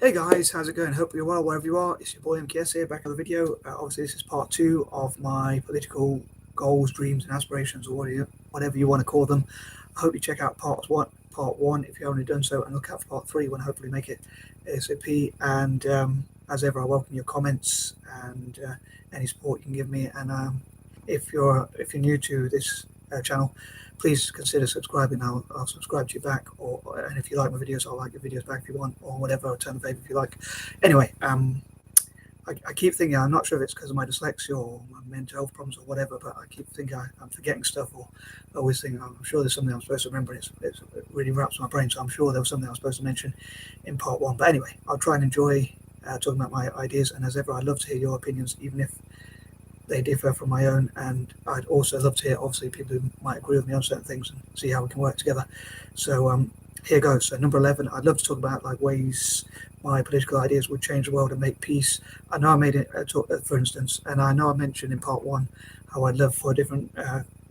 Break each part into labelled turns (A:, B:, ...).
A: Hey guys, how's it going? Hope you're well wherever you are. It's your boy M.K.S here, back on the video. Obviously, this is part 2 of my political goals, dreams, and aspirations, or whatever you want to call them. I hope you check out part one if you haven't done so, and look out for part 3 when I hopefully make it ASAP. And as ever, I welcome your comments and any support you can give me. And if you're new to this channel, please consider subscribing. I'll subscribe to you back, and if you like my videos, I'll like your videos back if you want, or whatever. I'll turn the favour if you like. Anyway, I keep thinking, I'm not sure if it's because of my dyslexia or my mental health problems or whatever, but I keep thinking I'm forgetting stuff, or I always think I'm sure there's something I'm supposed to remember, and it really wraps my brain, so I'm sure there was something I was supposed to mention in part 1. But anyway, I'll try and enjoy talking about my ideas, and as ever, I'd love to hear your opinions, even if they differ from my own, and I'd also love to hear, obviously, people who might agree with me on certain things and see how we can work together. So here goes. So number 11, I'd love to talk about ways my political ideas would change the world and make peace. I know I made it, for instance, and I know I mentioned in part 1 how I'd love for different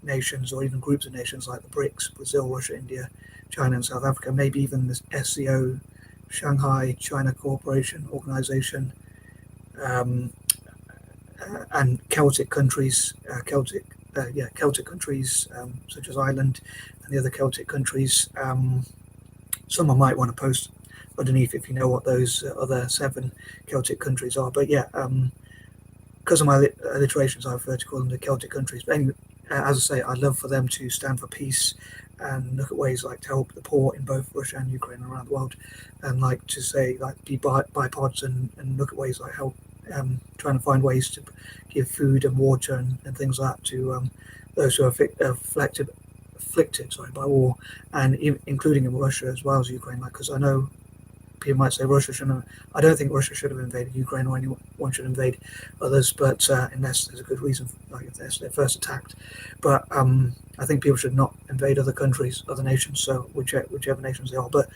A: nations or even groups of nations like the B.R.I.C.S, Brazil, Russia, India, China, and South Africa, maybe even the S.C.O, Shanghai, China Cooperation Organization, and Celtic countries, Celtic countries such as Ireland and the other Celtic countries. Some I might want to post underneath if you know what those other 7 Celtic countries are. But yeah, because of my alliterations, I prefer to call them the Celtic countries. But anyway, as I say, I'd love for them to stand for peace and look at ways like to help the poor in both Russia and Ukraine and around the world, and like to say be bipartisan and look at ways like help. Trying to find ways to give food and water and things like that to those who are afflicted by war, and including in Russia as well as Ukraine. Because I know people might say Russia shouldn't. I don't think Russia should have invaded Ukraine, or anyone should invade others, but unless there's a good reason, like if they're first attacked. But I think people should not invade other countries, other nations. So whichever nations they are, but.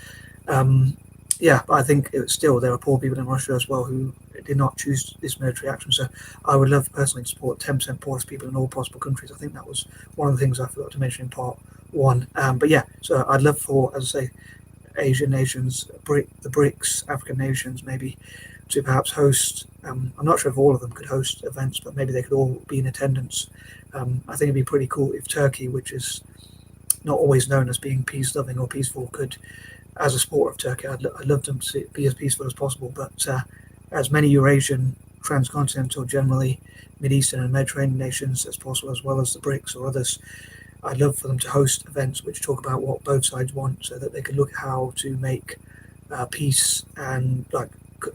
A: Yeah, but I think there are poor people in Russia as well who did not choose this military action. So I would love personally to support 10% poorest people in all possible countries. I think that was one of the things I forgot to mention in part 1. But yeah, so I'd love for, as I say, Asian nations, the B.R.I.C.S, African nations, maybe to perhaps host. I'm not sure if all of them could host events, but maybe they could all be in attendance. I think it'd be pretty cool if Turkey, which is not always known as being peace-loving or peaceful, could. As a supporter of Turkey, I'd love them to be as peaceful as possible, but as many Eurasian, transcontinental, generally Mid-Eastern and Mediterranean nations as possible, as well as the B.R.I.C.S or others, I'd love for them to host events which talk about what both sides want, so that they can look at how to make peace and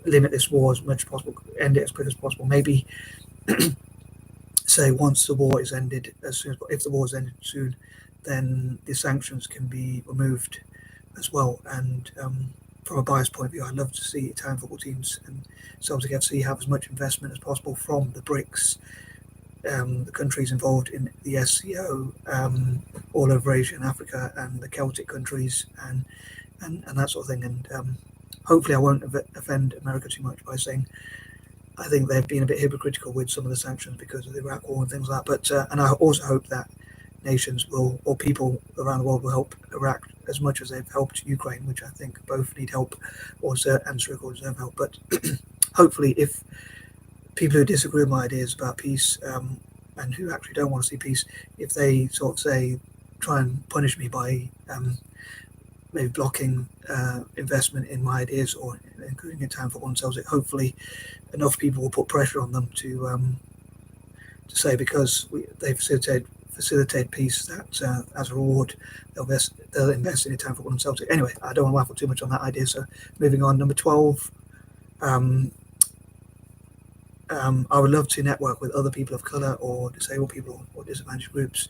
A: limit this war as much as possible, end it as quick as possible. Maybe say once the war is ended, if the war is ended soon, then the sanctions can be removed as well. And from a bias point of view, I'd love to see Italian football teams and Celtic FC have as much investment as possible from the B.R.I.C.S, the countries involved in the S.C.O, all over Asia and Africa, and the Celtic countries, and that sort of thing. And hopefully I won't offend America too much by saying I think they've been a bit hypocritical with some of the sanctions because of the Iraq war and things like that. But and I also hope that nations or people around the world will help Iraq as much as they've helped Ukraine, which I think both need help, and struggle deserve help. But hopefully, if people who disagree with my ideas about peace and who actually don't want to see peace, if they sort of try and punish me by maybe blocking investment in my ideas, or including Italian football and Celtic, hopefully enough people will put pressure on them to say, because they facilitate peace, that as a reward they'll invest in Italian football and Celtic. Anyway, I don't want to waffle too much on that idea, so moving on. Number 12, I would love to network with other people of colour or disabled people or disadvantaged groups,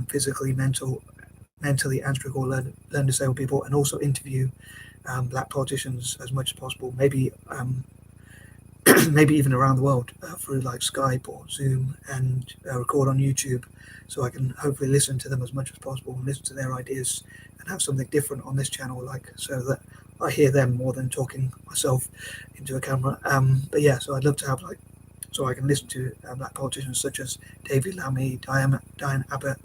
A: physically, mentally and struggle learn disabled people, and also interview black politicians as much as possible, maybe maybe even around the world through Skype or Zoom, and record on YouTube, so I can hopefully listen to them as much as possible and listen to their ideas and have something different on this channel, so that I hear them more than talking myself into a camera. But yeah, so I'd love to have so I can listen to black politicians such as David Lammy, Diane Abbott.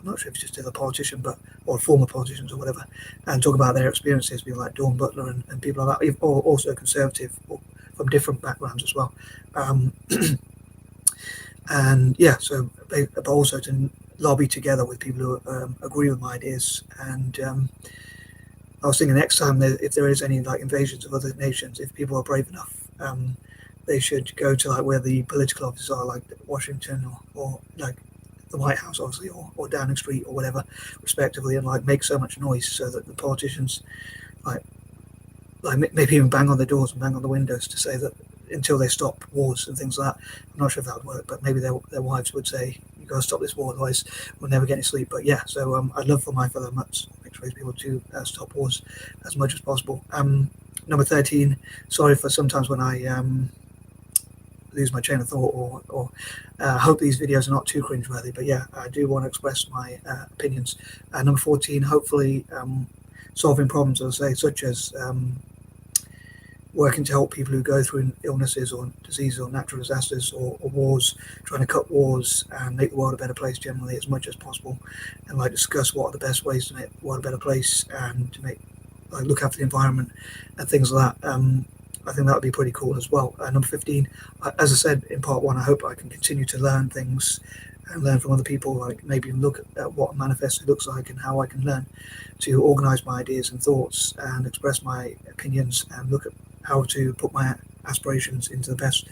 A: I'm not sure if it's just a politician, or former politicians or whatever, and talk about their experiences, people like Dawn Butler and people like that, or also conservative or from different backgrounds as well. And yeah, so but also to lobby together with people who agree with my ideas. And I was thinking next time that if there is any like invasions of other nations, if people are brave enough, they should go to like where the political offices are, like Washington or like the White House, obviously, or Downing Street or whatever, respectively, and like make so much noise so that the politicians like maybe even bang on the doors and bang on the windows to say that until they stop wars and things like that. I'm not sure if that would work, but maybe their wives would say, "You got to stop this war, otherwise we'll never get any sleep." But yeah, so I'd love for my fellow mixed race people to stop wars as much as possible. Number 13. Sorry for sometimes when I lose my chain of thought, or hope these videos are not too cringeworthy. But yeah, I do want to express my opinions. Number 14. Hopefully, solving problems, as I say, such as working to help people who go through illnesses or diseases or natural disasters or wars, trying to cut wars and make the world a better place generally as much as possible, and like discuss what are the best ways to make the world a better place and to make look after the environment and things like that. I think that would be pretty cool as well. Number 15, as I said in part 1, I hope I can continue to learn things and learn from other people, like maybe look at what a manifesto looks like and how I can learn to organize my ideas and thoughts and express my opinions and look at how to put my aspirations into the best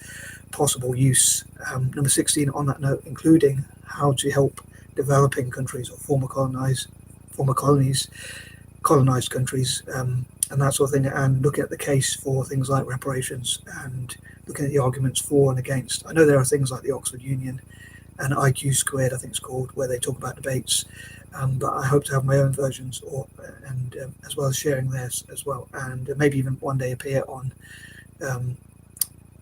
A: possible use. Number 16, on that note, including how to help developing countries or former colonized countries, and that sort of thing, and looking at the case for things like reparations and looking at the arguments for and against. I know there are things like the Oxford Union and IQ², I think it's called, where they talk about debates, but I hope to have my own versions, and as well as sharing theirs as well, and maybe even one day appear on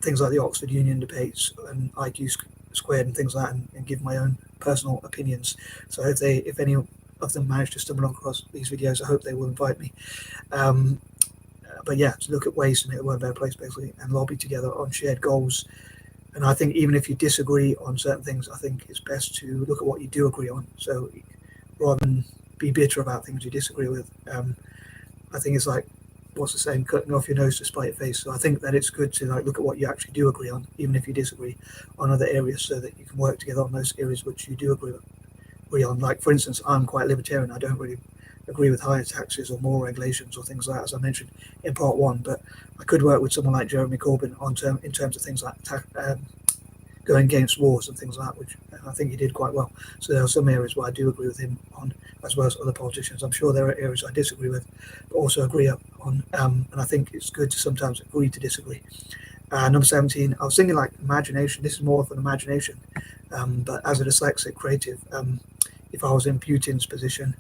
A: things like the Oxford Union debates and IQ² and things like that, and give my own personal opinions. So if any of them manage to stumble across these videos, I hope they will invite me. But yeah, to look at ways to make the world a better place, basically, and lobby together on shared goals. And I think even if you disagree on certain things, I think it's best to look at what you do agree on. So rather than be bitter about things you disagree with, I think it's like, what's the saying, cutting off your nose to spite your face. So I think that it's good to like look at what you actually do agree on, even if you disagree on other areas, so that you can work together on those areas which you do agree on. Like, for instance, I'm quite libertarian. I don't really agree with higher taxes or more regulations or things like that, as I mentioned in part 1, but I could work with someone like Jeremy Corbyn in terms of things like going against wars and things like that, which I think he did quite well. So there are some areas where I do agree with him on, as well as other politicians. I'm sure there are areas I disagree with, but also agree on, and I think it's good to sometimes agree to disagree. Number 17, I was thinking like imagination. This is more of an imagination, but as a dyslexic creative, if I was in Putin's position,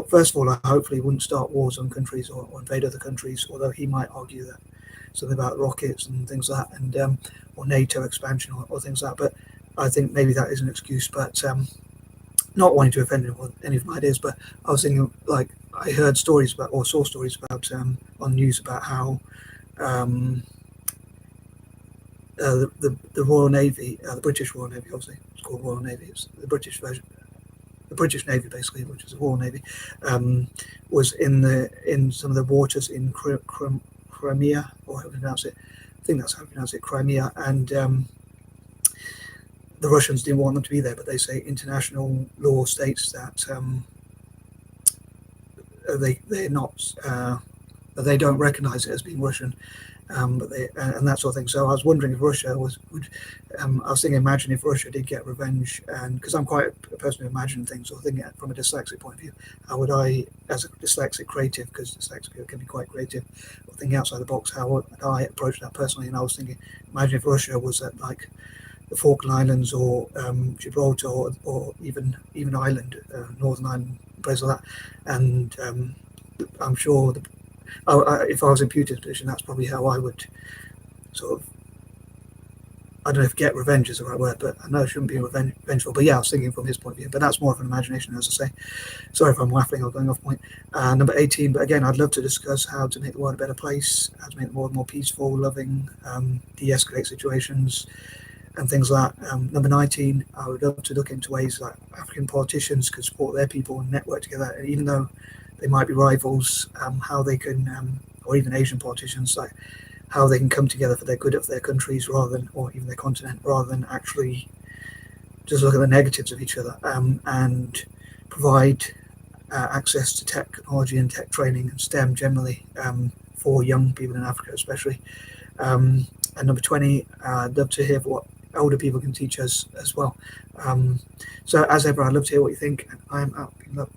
A: first of all, I hopefully wouldn't start wars on countries or invade other countries, although he might argue that something about rockets and things like that, and or NATO expansion or things like that. But I think maybe that is an excuse. But not wanting to offend any of my ideas, but I was thinking, like, I heard stories about, or saw stories about on news about how the Royal Navy, the British Royal Navy, obviously it's called Royal Navy, it's the British version. The British Navy, basically, which is the Royal Navy, was in some of the waters in Crimea, or how to pronounce it. I think that's how you pronounce it, Crimea. And the Russians didn't want them to be there, but they say international law states that they're not, they don't recognise it as being Russian. But they and that sort of thing. So I was wondering if Russia would. I was thinking, imagine if Russia did get revenge, and because I'm quite a person who imagines things, or thinking from a dyslexic point of view, how would I, as a dyslexic creative, because dyslexic can be quite creative, or thinking outside the box, how would I approach that personally? And I was thinking, imagine if Russia was at like the Falkland Islands or Gibraltar, or even Ireland, Northern Ireland, places like that, and I'm sure if I was in Putin's position, that's probably how I would sort of, I don't know if get revenge is the right word, but I know it shouldn't be revengeful. But yeah, I was thinking from his point of view, but that's more of an imagination, as I say. Sorry if I'm waffling or going off point. Number 18, but again, I'd love to discuss how to make the world a better place, how to make the world more peaceful, loving, de-escalate situations, and things like that. Number 19, I would love to look into ways that African politicians could support their people and network together, and even though they might be rivals, how they can, or even Asian politicians, like how they can come together for the good of their countries rather than, or even their continent, rather than actually just look at the negatives of each other, and provide access to technology and tech training and STEM generally, for young people in Africa especially. And number 20, I'd love to hear what older people can teach us as well. So as ever, I'd love to hear what you think, and I'm out. Love.